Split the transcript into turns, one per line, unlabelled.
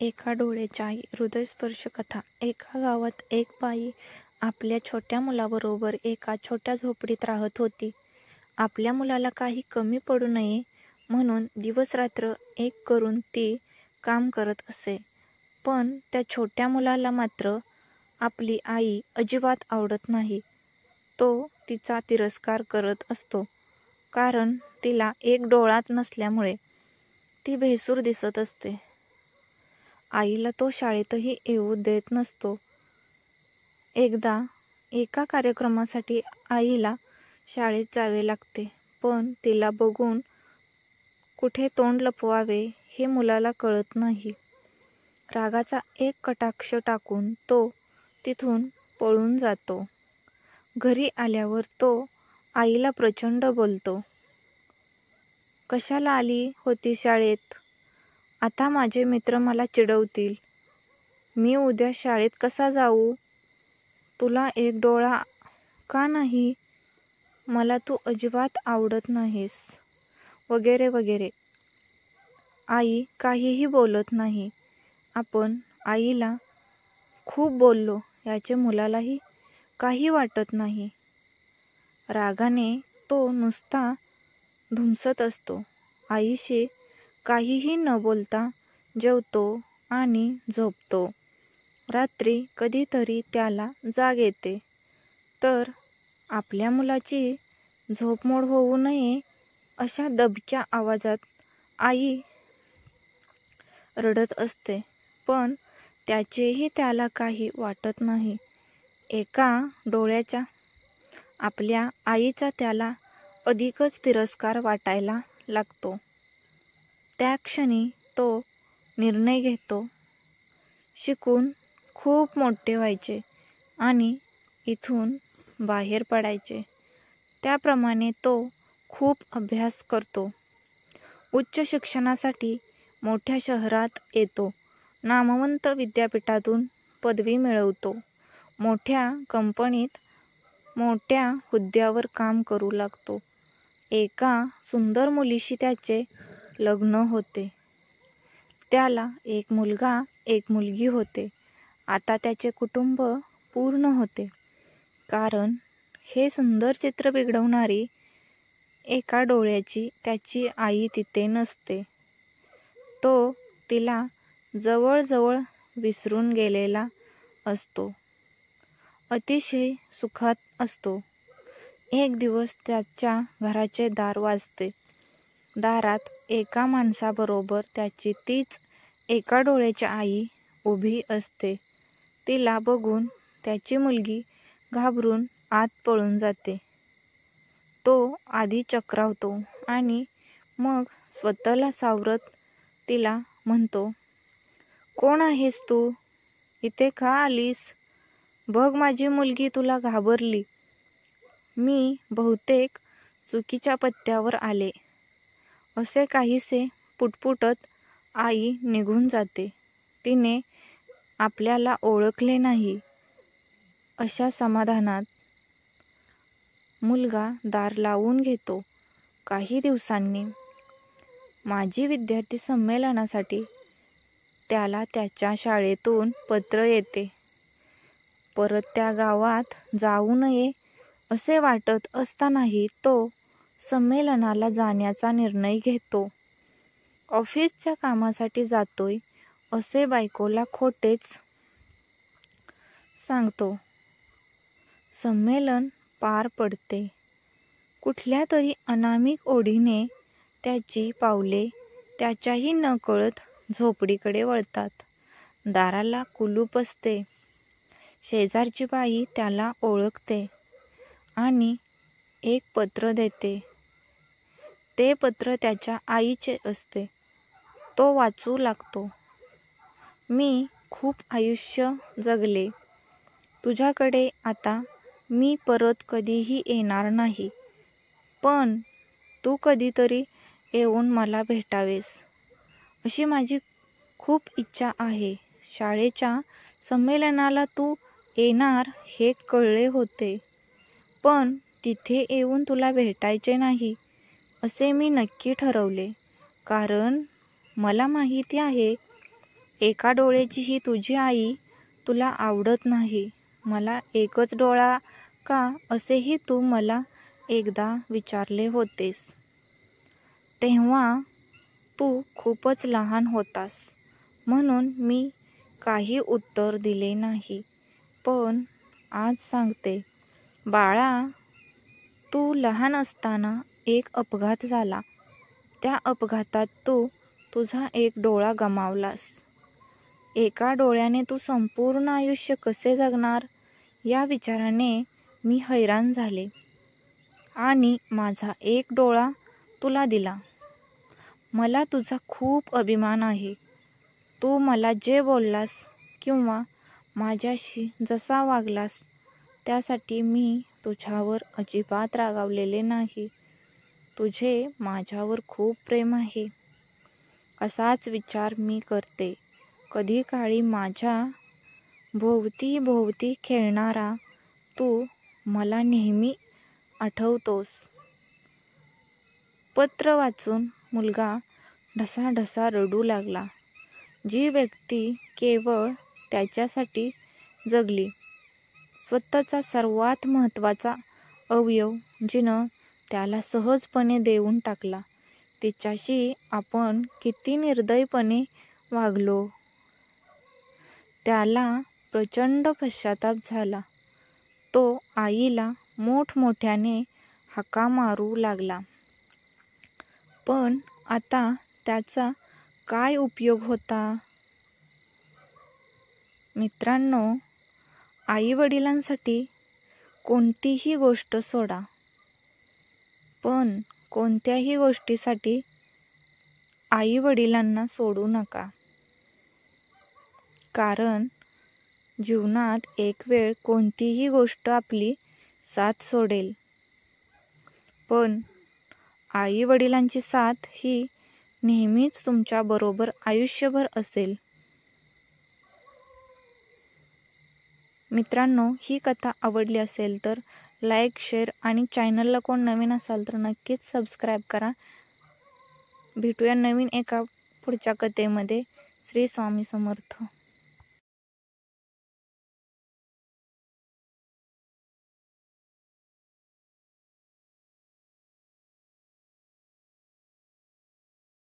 एका डोळ्याची आई. हृदयस्पर्शी कथा. एका गावात एक बाई आपल्या छोट्या मुलाबरोबर एका छोट्या झोपडीत राहत होती. आपल्या मुलाला काही कमी पडू नये म्हणून दिवसरात्र एक करून ती काम करत असे. पण त्या छोट्या मुलाला मात्र आपली आई अजिबात आवडत नाही. तो तिचा तिरस्कार करत असतो, कारण तिला एक डोळाच नसल्यामुळे ती भेसूर दिसत असते. आईला तो शाळेतही येऊ देत नसतो. एकदा एका कार्यक्रमासाठी आईला शाळेत जावे लागते, पण तिला बघून कुठे तोंड लपवावे हे मुलाला कळत नाही. रागाचा एक कटाक्ष टाकून तो तिथून पळून जातो. घरी आल्यावर तो आईला प्रचंड बोलतो. कशाला आली होती शाळेत? आता माझे मित्र मला चिडवतील. मी उद्या शाळेत कसा जाऊ? तुला एक डोळा का नाही? मला तू अजिबात आवडत नाहीस, वगैरे वगैरे. आई काहीही बोलत नाही. आपण आईला खूप बोललो याचे मुलालाही काही वाटत नाही. रागाने तो नुसता धुमसत असतो. आईशी काहीही न बोलता जेवतो आणि झोपतो. रात्री कधीतरी त्याला जाग येते, तर आपल्या मुलाची झोपमोड होऊ नये अशा दबक्या आवाजात आई रडत असते, पण त्याचेही त्याला काही वाटत नाही. एका डोळ्याच्या आपल्या आईचा त्याला अधिकच तिरस्कार वाटायला लागतो. त्या क्षणी तो निर्णय घेतो, शिकून खूप मोठे व्हायचे आणि इथून बाहेर पडायचे. त्याप्रमाणे तो खूप अभ्यास करतो. उच्च शिक्षणासाठी मोठ्या शहरात येतो. नामवंत विद्यापीठातून पदवी मिळवतो. मोठ्या कंपनीत मोठ्या हुद्द्यावर काम करू लागतो. एका सुंदर मुलीशी त्याचे लग्न होते. त्याला एक मुलगा एक मुलगी होते. आता त्याचे कुटुंब पूर्ण होते, कारण हे सुंदर चित्र बिघडवणारी एका डोळ्याची त्याची आई तिथे नसते. तो तिला जवळजवळ विसरून गेलेला असतो. अतिशय सुखात असतो. एक दिवस त्याच्या घराचे दार वाजते. दारात एका माणसाबरोबर त्याची तीच एका डोळ्याची आई उभी असते. तिला बघून त्याची मुलगी घाबरून आत पळून जाते. तो आधी चक्रावतो आणि मग स्वतःला सावरत तिला म्हणतो, कोण आहेस तू? इथे का आलीस? बघ, माझी मुलगी तुला घाबरली. मी बहुतेक चुकीच्या पत्त्यावर आले. असे काहीसे पुटपुटत आई निघून जाते. तिने आपल्याला ओळखले नाही अशा समाधानात मुलगा दार लावून घेतो. काही दिवसांनी माजी विद्यार्थी संमेलनासाठी त्याला त्याच्या शाळेतून पत्र येते. परत त्या गावात जाऊ नये असे वाटत असतानाही तो संमेलनाला जाण्याचा निर्णय घेतो. ऑफिसच्या कामासाठी जातोय असे बायकोला खोटेच सांगतो. संमेलन पार पडते. कुठल्या तरी अनामिक ओढीने त्याची पावले त्याच्याही नकळत झोपडीकडे वळतात. दाराला कुलूप असते. शेजारची बाई त्याला ओळखते आणि एक पत्र देते. ते पत्र त्याच्या आईचे असते. तो वाचू लागतो. मी खूप आयुष्य जगले. तुझ्याकडे आता मी परत कधीही येणार नाही, पण तू कधीतरी येऊन मला भेटावेस अशी माझी खूप इच्छा आहे. शाळेच्या संमेलनाला तू येणार हे कळले होते, पण तिथे येऊन तुला भेटायचे नाही असे मी नक्की ठरवले, कारण मला माहिती आहे एका डोळ्याची ही तुझी आई तुला आवडत नाही. मला एकच डोळा का असेही तू मला एकदा विचारले होतेस. तेव्हा तू खूपच लहान होतास म्हणून मी काही उत्तर दिले नाही. पण आज सांगते, बाळा, तू लहान असताना एक अपघात झाला. त्या अपघातात तू तुझा एक डोळा गमावलास. एका डोळ्याने तू संपूर्ण आयुष्य कसे जगणार या विचाराने मी हैराण झाले आणि माझा एक डोळा तुला दिला. मला तुझा खूप अभिमान आहे. तू मला जे बोललास किंवा माझ्याशी जसा वागलास त्यासाठी मी तुझ्यावर अजिबात रागावलेले नाही. तुझे माझ्यावर खूप प्रेम आहे. असाच विचार मी करते. कधी काळी माझ्या भोवती भोवती खेळणारा तू मला नेहमी आठवतोस. पत्र वाचून मुलगा ढसाढसा रडू लागला. जी व्यक्ती केवळ त्याच्यासाठी जगली, स्वतःचा सर्वात महत्त्वाचा अवयव जिनं त्याला सहजपणे देऊन टाकला, तिच्याशी आपण किती निर्दयपणे वागलो. त्याला प्रचंड पश्चाताप झाला. तो आईला मोठमोठ्याने हाका मारू लागला. पण आता त्याचा काय उपयोग होता? मित्रांनो, आई-वडिलांसाठी कोणतीही गोष्ट सोडा, पण कोणत्याही गोष्टीसाठी आई-वडिलांना सोडू नका. कारण जीवनात एक वेळ कोणतीही गोष्ट आपली साथ सोडेल, पण आई-वडिलांची साथ ही नेहमीच तुमच्याबरोबर आयुष्यभर असेल. मित्रांनो, ही कथा आवडली असेल तर लाईक, शेअर आणि चॅनलला कोण नवीन असाल तर नक्कीच सबस्क्राईब करा. भेटूया नवीन एका पुढच्या कथेमध्ये. श्री स्वामी समर्थ.